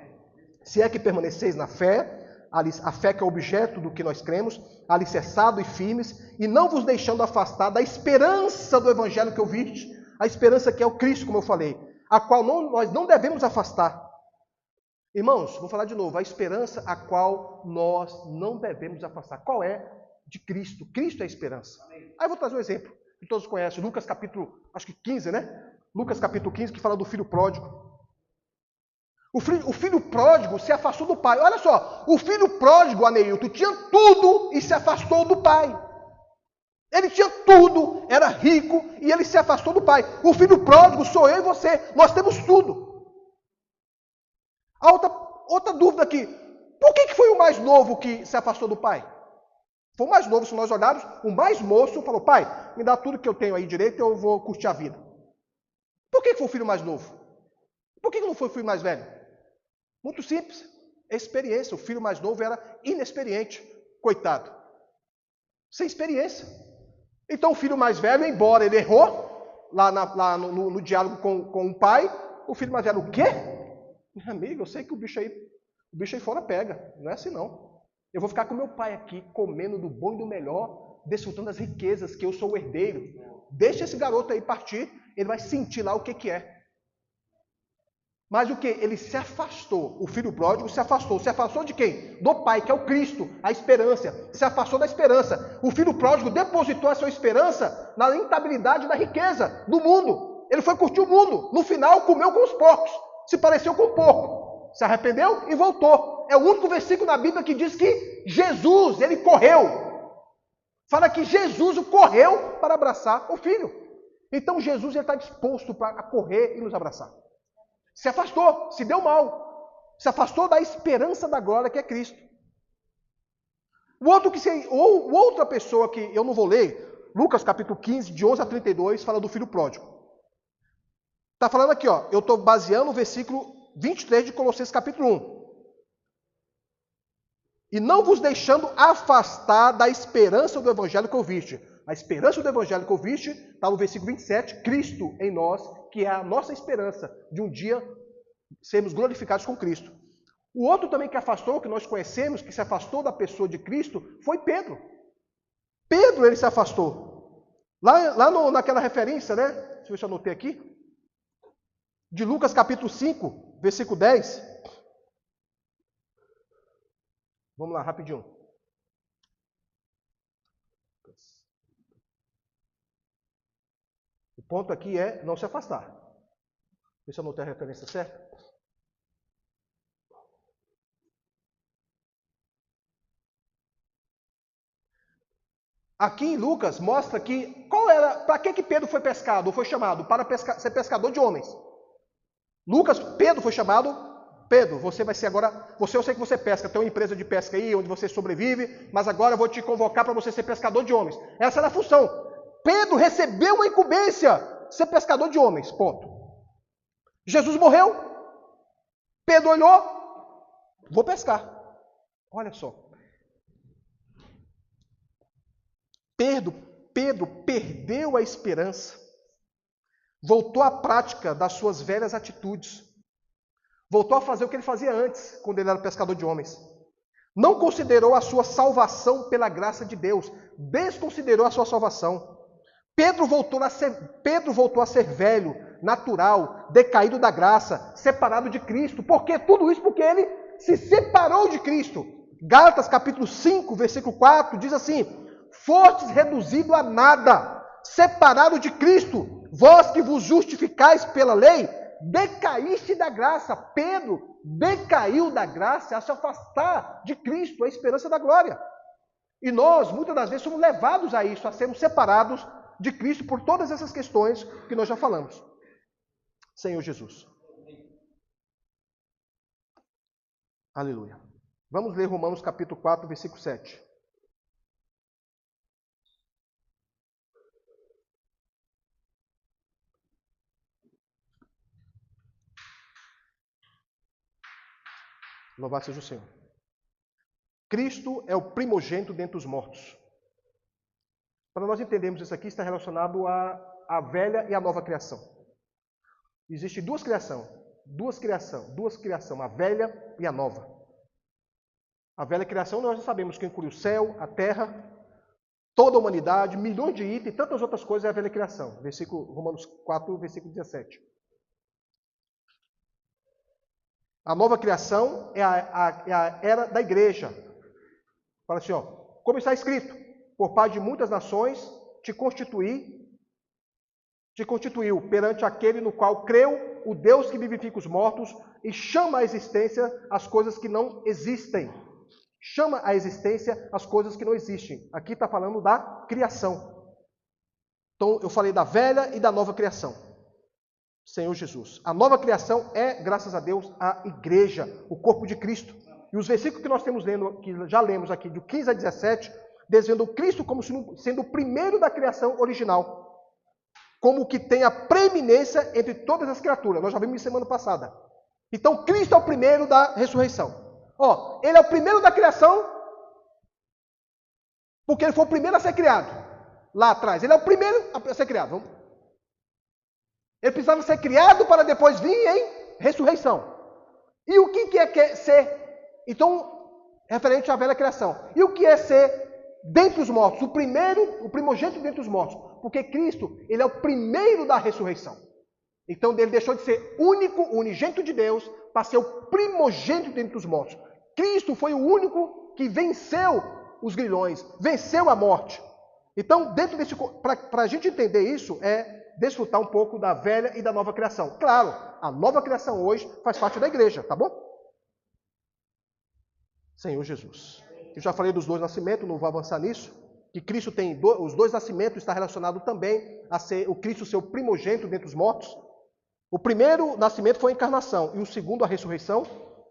se é que permaneceis na fé, a fé que é o objeto do que nós cremos, alicerçados e firmes, e não vos deixando afastar da esperança do evangelho que ouviste, a esperança que é o Cristo, como eu falei, a qual nós não devemos afastar. Irmãos, vou falar de novo, a esperança a qual nós não devemos afastar. Qual é? De Cristo. Cristo é a esperança. Aí eu vou trazer um exemplo, que todos conhecem, Lucas capítulo, acho que 15, né? Lucas capítulo 15, que fala do filho pródigo. O filho pródigo se afastou do pai. Olha só, o filho pródigo, Aneilton, tinha tudo e se afastou do pai. Ele tinha tudo, era rico e ele se afastou do pai. O filho pródigo sou eu e você, nós temos tudo. A outra dúvida aqui, por que foi o mais novo que se afastou do pai? Foi o mais novo, se nós olharmos, o mais moço falou, pai, me dá tudo que eu tenho aí direito e eu vou curtir a vida. Por que foi o filho mais novo? Por que não foi o filho mais velho? Muito simples, experiência. O filho mais novo era inexperiente, coitado. Sem experiência. Então o filho mais velho, embora ele errou, lá no diálogo com o pai, o filho mais velho, o quê? Meu amigo, eu sei que o bicho aí fora pega. Não é assim não. Eu vou ficar com meu pai aqui, comendo do bom e do melhor, desfrutando das riquezas, que eu sou o herdeiro. Deixa esse garoto aí partir, ele vai sentir lá o que é. Mas o que? Ele se afastou. O filho pródigo se afastou. Se afastou de quem? Do pai, que é o Cristo, a esperança. Se afastou da esperança. O filho pródigo depositou a sua esperança na instabilidade da riqueza do mundo. Ele foi curtir o mundo. No final, comeu com os porcos. Se pareceu com o porco. Se arrependeu e voltou. É o único versículo na Bíblia que diz que Jesus, ele correu. Fala que Jesus correu para abraçar o filho. Então Jesus está disposto para correr e nos abraçar. Se afastou, se deu mal, se afastou da esperança da glória que é Cristo. Outra pessoa que eu não vou ler, Lucas capítulo 15, de 11 a 32, fala do filho pródigo. Está falando aqui, ó, eu estou baseando o versículo 23 de Colossenses capítulo 1. E não vos deixando afastar da esperança do evangelho que ouviste. A esperança do evangelho que ouviste está no versículo 27, Cristo em nós, que é a nossa esperança de um dia sermos glorificados com Cristo. O outro também que afastou, que nós conhecemos, que se afastou da pessoa de Cristo, foi Pedro. Pedro, ele se afastou. Naquela referência, né? Deixa eu ver se eu anotei aqui. De Lucas capítulo 5, versículo 10. Vamos lá, rapidinho. O ponto aqui é não se afastar. Ver se eu anotei a referência certa. Aqui em Lucas mostra que para que Pedro foi pescado, ou foi chamado? Para ser pescador de homens. Pedro foi chamado, Pedro, você vai ser agora, eu sei que você pesca, tem uma empresa de pesca aí, onde você sobrevive, mas agora eu vou te convocar para você ser pescador de homens. Essa era a função. Pedro recebeu uma incumbência, ser pescador de homens, ponto. Jesus morreu, Pedro olhou, vou pescar. Olha só. Pedro perdeu a esperança, voltou à prática das suas velhas atitudes, voltou a fazer o que ele fazia antes, quando ele era pescador de homens. Não considerou a sua salvação pela graça de Deus, desconsiderou a sua salvação. Pedro voltou a ser velho, natural, decaído da graça, separado de Cristo. Por quê? Tudo isso porque ele se separou de Cristo. Gálatas capítulo 5, versículo 4, diz assim: fostes reduzido a nada, separado de Cristo, vós que vos justificais pela lei, decaíste da graça. Pedro decaiu da graça a se afastar de Cristo, a esperança da glória. E nós, muitas das vezes, somos levados a isso, a sermos separados de Cristo por todas essas questões que nós já falamos. Senhor Jesus. Aleluia. Vamos ler Romanos capítulo 4, versículo 7. Louvado seja o Senhor. Cristo é o primogênito dentre os mortos. Para nós entendermos isso aqui, está relacionado à velha e à nova criação. Existem duas criações, a velha e a nova. A velha criação, nós já sabemos que inclui o céu, a terra, toda a humanidade, milhões de itens e tantas outras coisas é a velha criação. Romanos 4, versículo 17. A nova criação é a era da igreja. Fala assim, ó, como está escrito, por parte de muitas nações te constituiu perante aquele no qual creu o Deus que vivifica os mortos e chama à existência as coisas que não existem. Chama à existência as coisas que não existem. Aqui está falando da criação. Então, eu falei da velha e da nova criação. Senhor Jesus. A nova criação é, graças a Deus, a igreja, o corpo de Cristo. E os versículos que nós temos lendo, que já lemos aqui, do 15 a 17, desenhando Cristo como sendo o primeiro da criação original, como que tem a preeminência entre todas as criaturas. Nós já vimos isso semana passada. Então, Cristo é o primeiro da ressurreição. Ó, ele é o primeiro da criação, porque ele foi o primeiro a ser criado. Lá atrás, ele é o primeiro a ser criado. Ele precisava ser criado para depois vir em ressurreição. E o que é ser? Então, referente à velha criação. E o que é ser dentre os mortos? O primogênito dentre os mortos. Porque Cristo, ele é o primeiro da ressurreição. Então, ele deixou de ser unigênito de Deus para ser o primogênito dentre os mortos. Cristo foi o único que venceu os grilhões, venceu a morte. Então, para a gente entender isso, desfrutar um pouco da velha e da nova criação. Claro, a nova criação hoje faz parte da igreja, tá bom? Senhor Jesus. Eu já falei dos dois nascimentos, não vou avançar nisso. que Cristo tem os dois nascimentos, está relacionado também a ser o Cristo ser o primogênito dentre os mortos. O primeiro nascimento foi a encarnação e o segundo a ressurreição.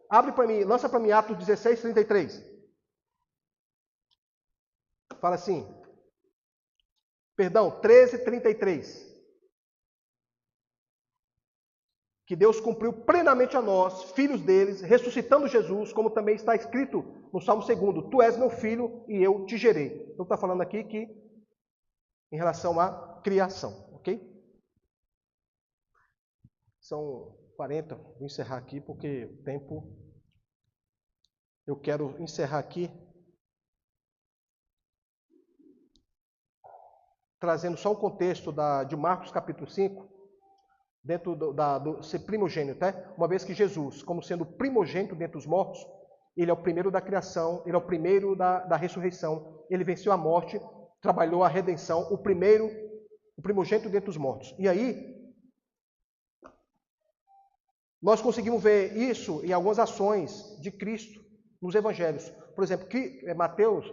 Abre para mim, lança para mim Atos 16, 33. Fala assim. Perdão, 13, 33. Que Deus cumpriu plenamente a nós, filhos deles, ressuscitando Jesus, como também está escrito no Salmo 2, tu és meu filho e eu te gerei. Então está falando aqui que em relação à criação, ok? São 40, vou encerrar aqui porque o tempo... Eu quero encerrar aqui trazendo só o contexto de Marcos capítulo 5, dentro do ser primogênito, uma vez que Jesus, como sendo primogênito dentre os mortos, ele é o primeiro da criação, ele é o primeiro da ressurreição, ele venceu a morte, trabalhou a redenção, o primogênito dentre os mortos. E aí, nós conseguimos ver isso em algumas ações de Cristo nos evangelhos. Por exemplo,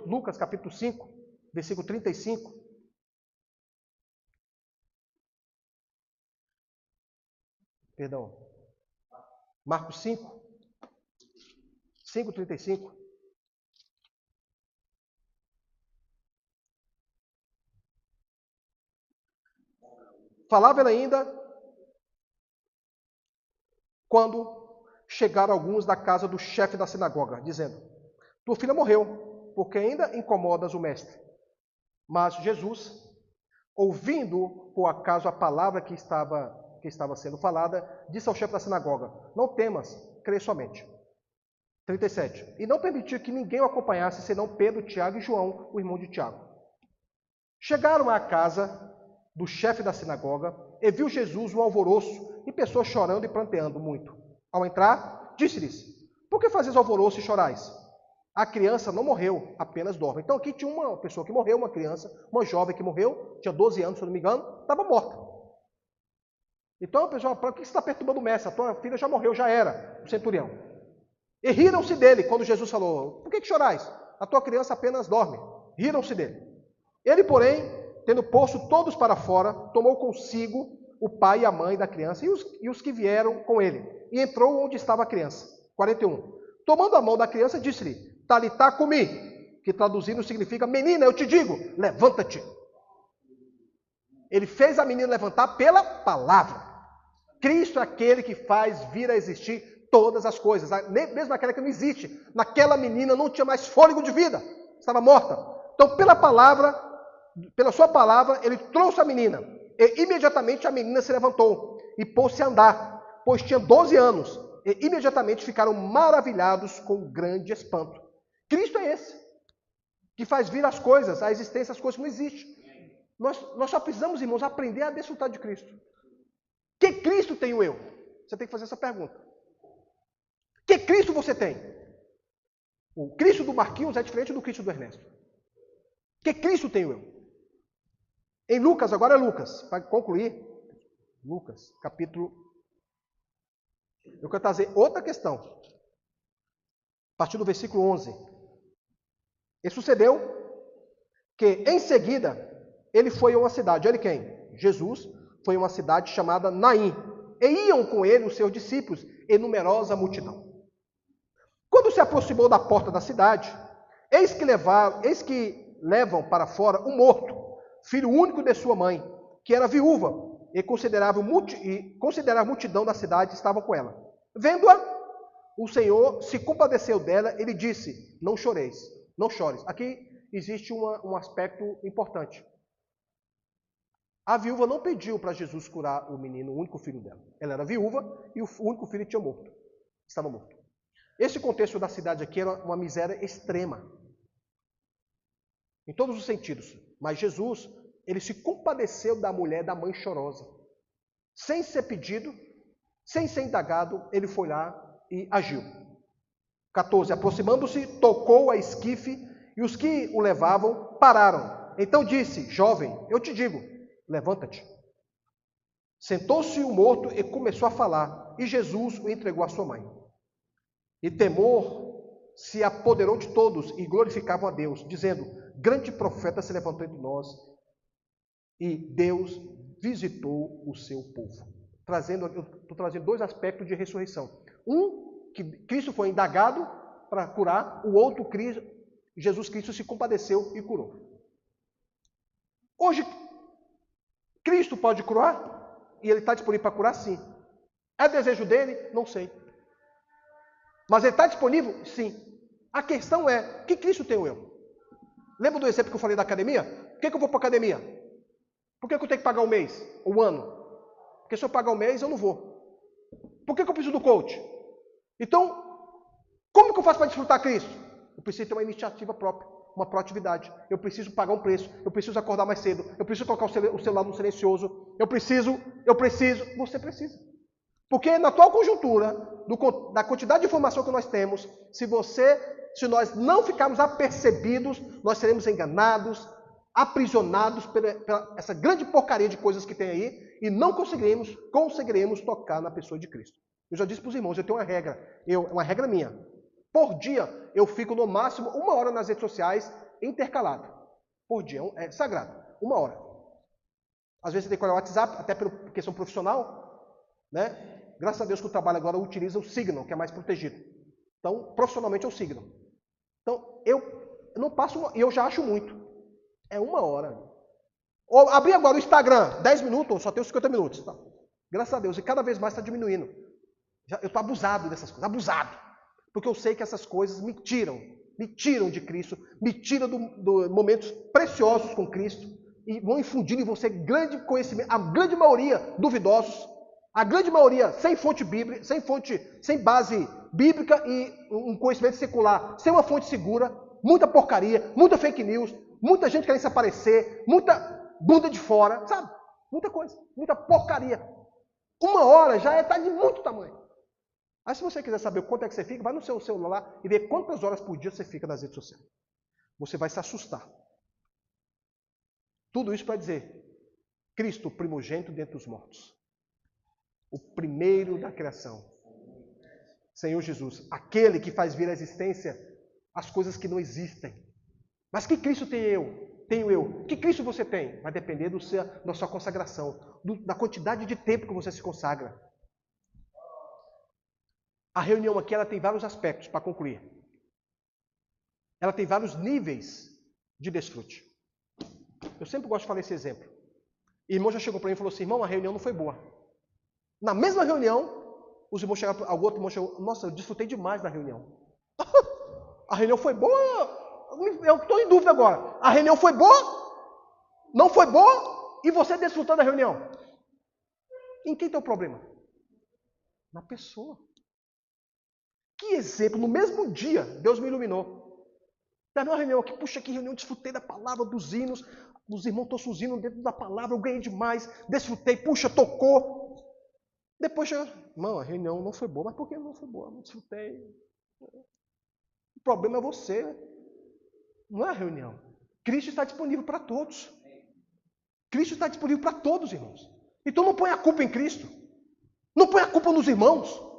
Lucas capítulo 5, versículo 35. Perdão. Marcos 5, 35. Falava ele ainda quando chegaram alguns da casa do chefe da sinagoga, dizendo, tua filha morreu, porque ainda incomodas o mestre. Mas Jesus, ouvindo por acaso a palavra que estava sendo falada, disse ao chefe da sinagoga, não temas, crê somente. 37. E não permitiu que ninguém o acompanhasse, senão Pedro, Tiago e João, o irmão de Tiago. Chegaram à casa do chefe da sinagoga e viu Jesus um alvoroço e pessoas chorando e pranteando muito. Ao entrar, disse-lhes, por que fazes alvoroço e chorais? A criança não morreu, apenas dorme. Então aqui tinha uma pessoa que morreu, uma criança, uma jovem que morreu, tinha 12 anos, se eu não me engano, estava morta. Então a pessoa, por que você está perturbando o mestre? A tua filha já morreu, já era, o centurião. E riram-se dele quando Jesus falou, por que chorais? A tua criança apenas dorme. Riram-se dele. Ele, porém, tendo posto todos para fora, tomou consigo o pai e a mãe da criança e os que vieram com ele, e entrou onde estava a criança. 41. Tomando a mão da criança, disse-lhe, Talitá cumi, que traduzindo significa, menina, eu te digo, levanta-te. Ele fez a menina levantar pela palavra. Cristo é aquele que faz vir a existir todas as coisas, mesmo aquela que não existe. Naquela menina não tinha mais fôlego de vida, estava morta. Então, pela sua palavra, ele trouxe a menina. E imediatamente a menina se levantou e pôs-se a andar, pois tinha 12 anos. E imediatamente ficaram maravilhados com grande espanto. Cristo é esse, que faz vir as coisas, a existência, as coisas que não existem. Nós só precisamos, irmãos, aprender a desfrutar de Cristo. Que Cristo tenho eu? Você tem que fazer essa pergunta. Que Cristo você tem? O Cristo do Marquinhos é diferente do Cristo do Ernesto. Que Cristo tenho eu? Em Lucas, agora é Lucas, para concluir, Lucas, capítulo... Eu quero trazer outra questão. A partir do versículo 11. E sucedeu que, em seguida, ele foi a uma cidade. Ele quem? Jesus foi a uma cidade chamada Naim. E iam com ele os seus discípulos e numerosa multidão. Quando se aproximou da porta da cidade, eis que levam para fora um morto, filho único de sua mãe, que era viúva, e considerável multidão da cidade estavam com ela. Vendo-a, o Senhor se compadeceu dela, ele disse, não choreis, não chores. Aqui existe um aspecto importante. A viúva não pediu para Jesus curar o menino, o único filho dela. Ela era viúva e o único filho tinha morto, estava morto. Esse contexto da cidade aqui era uma miséria extrema, em todos os sentidos. Mas Jesus, ele se compadeceu da mulher, da mãe chorosa. Sem ser pedido, sem ser indagado, ele foi lá e agiu. 14. Aproximando-se, tocou a esquife e os que o levavam pararam. Então disse, jovem, eu te digo, levanta-te. Sentou-se o morto e começou a falar, e Jesus o entregou à sua mãe. E temor se apoderou de todos e glorificavam a Deus, dizendo: grande profeta se levantou entre nós e Deus visitou o seu povo. Eu estou trazendo dois aspectos de ressurreição. Um, que Cristo foi indagado para curar, o outro, Jesus Cristo se compadeceu e curou. Hoje, Cristo pode curar? E ele está disponível para curar? Sim. É desejo dele? Não sei. Mas ele está disponível? Sim. A questão é, que Cristo tenho eu? Lembra do exemplo que eu falei da academia? Por que eu vou para a academia? Por que eu tenho que pagar o mês, ou o ano? Porque se eu pagar o mês, eu não vou. Por que eu preciso do coach? Então, como que eu faço para desfrutar Cristo? Eu preciso ter uma iniciativa própria, uma proatividade. Eu preciso pagar um preço, eu preciso acordar mais cedo, eu preciso colocar o celular no silencioso, você precisa. Porque na atual conjuntura, da quantidade de informação que nós temos, se nós não ficarmos apercebidos, nós seremos enganados, aprisionados pela essa grande porcaria de coisas que tem aí e não conseguiremos tocar na pessoa de Cristo. Eu já disse para os irmãos, eu tenho uma regra, uma regra minha. Por dia, eu fico no máximo 1 hora nas redes sociais, intercalado. Por dia, é sagrado, 1 hora. Às vezes você tem que olhar o WhatsApp, até por questão profissional, né? Graças a Deus que o trabalho agora utiliza o Signal, que é mais protegido. Então, profissionalmente é o Signal. Então, eu não passo, eu já acho muito. É 1 hora. Ou abrir agora o Instagram, 10 minutos, ou só tenho 50 minutos. Tá. Graças a Deus, e cada vez mais está diminuindo. Eu estou abusado dessas coisas, abusado. Porque eu sei que essas coisas me tiram de Cristo, me tiram do momentos preciosos com Cristo, e vão infundir em você grande conhecimento, a grande maioria duvidosos, a grande maioria sem fonte bíblica, sem base bíblica e um conhecimento secular, sem uma fonte segura, muita porcaria, muita fake news, muita gente querendo se aparecer, muita bunda de fora, sabe? Muita coisa, muita porcaria. 1 hora já está de muito tamanho. Aí se você quiser saber quanto é que você fica, vai no seu celular e vê quantas horas por dia você fica nas redes sociais. Você vai se assustar. Tudo isso para dizer, Cristo, o primogênito dentre os mortos. O primeiro da criação. Senhor Jesus, aquele que faz vir à existência as coisas que não existem. Mas que Cristo tenho eu? Que Cristo você tem? Vai depender da sua consagração, da quantidade de tempo que você se consagra. A reunião aqui ela tem vários aspectos, para concluir. Ela tem vários níveis de desfrute. Eu sempre gosto de falar esse exemplo. O irmão já chegou para mim e falou assim, irmão, a reunião não foi boa. Na mesma reunião, os irmãos chegaram, o outro irmão chegou, nossa, eu desfrutei demais da reunião. A reunião foi boa? Eu estou em dúvida agora. A reunião foi boa? Não foi boa? E você desfrutando da reunião? Em quem está o problema? Na pessoa. Que exemplo, no mesmo dia, Deus me iluminou. Teve uma reunião aqui, puxa, que reunião, desfrutei da palavra, dos hinos, os irmãos todos os hinos dentro da palavra, eu ganhei demais, desfrutei, puxa, tocou. Depois chegou, irmão, a reunião não foi boa, mas por que não foi boa? Não desfrutei. O problema é você, não é a reunião. Cristo está disponível para todos. Cristo está disponível para todos, irmãos. Então não põe a culpa em Cristo. Não põe a culpa nos irmãos.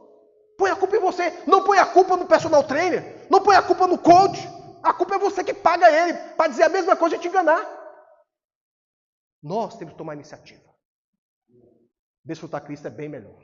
Põe a culpa em você. Não põe a culpa no personal trainer. Não põe a culpa no coach. A culpa é você que paga ele para dizer a mesma coisa e te enganar. Nós temos que tomar iniciativa. Desfrutar Cristo é bem melhor.